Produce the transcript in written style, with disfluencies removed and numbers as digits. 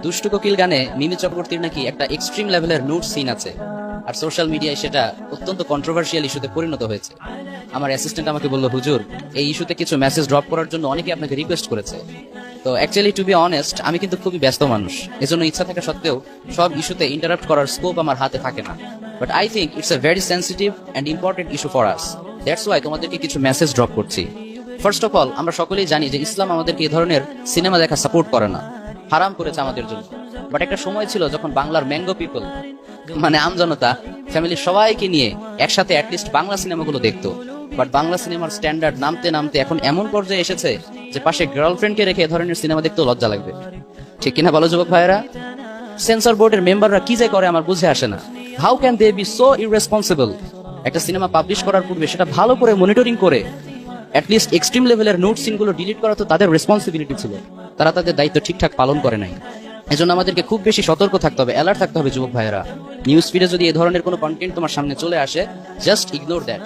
দুষ্টু কোকিল গানে মিমি চক্রবর্তীর নাকি একটা এক্সট্রিম লেভেলের নুড সিন আছে, আর সোশ্যাল মিডিয়ায় সেটা অত্যন্ত কন্ট্রোভার্সিয়াল ইস্যুতে পরিণত হয়েছে। আমার অ্যাসিস্ট্যান্ট আমাকে বলল, হুজুর এই ইস্যুতে কিছু মেসেজ ড্রপ করার জন্য অনেকে আপনাকে রিকোয়েস্ট করেছে। তো অ্যাকচুয়ালি টু বি অনেস্ট, আমি কিন্তু খুবই ব্যস্ত মানুষ, এজন্য ইচ্ছা থাকা সত্ত্বেও সব ইস্যুতে ইন্টারাপ্ট করার স্কোপ আমার হাতে থাকে না। But I think it's a very sensitive and important issue for us. That's why তোমাদেরকে কিছু মেসেজ ড্রপ করছি। ফার্স্ট অফ অল, আমরা সকলেই জানি যে ইসলাম আমাদেরকে এই ধরনের সিনেমা দেখা সাপোর্ট করে না, হারাম করেছে আমাদের জন্য। বাট একটা সময় ছিল যখন বাংলার ম্যাঙ্গো পিপল, মানে আমজনতা, ফ্যামিলির সবাইকে নিয়ে একসাথে অ্যাটলিস্ট বাংলা সিনেমাগুলো দেখতো। বাট বাংলা সিনেমার স্ট্যান্ডার্ড নামতে নামতে এখন এমন পর্যায়ে এসেছে যে পাশে গার্লফ্রেন্ডকে রেখে এ ধরনের সিনেমা দেখতেও লজ্জা লাগবে। ঠিক কিনা বলো যুবক ভাইয়েরা? সেন্সর বোর্ডের মেম্বাররা কি যে করে আমার বুঝে আসে না। How can they be so irresponsible? একটা সিনেমা পাবলিশ করার পূর্বে সেটা ভালো করে মনিটরিং করে অ্যাটলিস্ট এক্সট্রিম লেভেলের নোট সিনগুলো ডিলিট করা তো তাদের রেসপন্সিবিলিটি ছিল। তারা তাদের দায়িত্ব ঠিকঠাক পালন করে নাই। এজন্য আমাদেরকে খুব বেশি সতর্ক থাকতে হবে, অ্যালার্ট থাকতে হবে যুবক ভাইয়েরা। নিউজ ফিডে যদি এই ধরনের কোনো কন্টেন্ট তোমার সামনে চলে আসে, জাস্ট ইগনোর দ্যাট।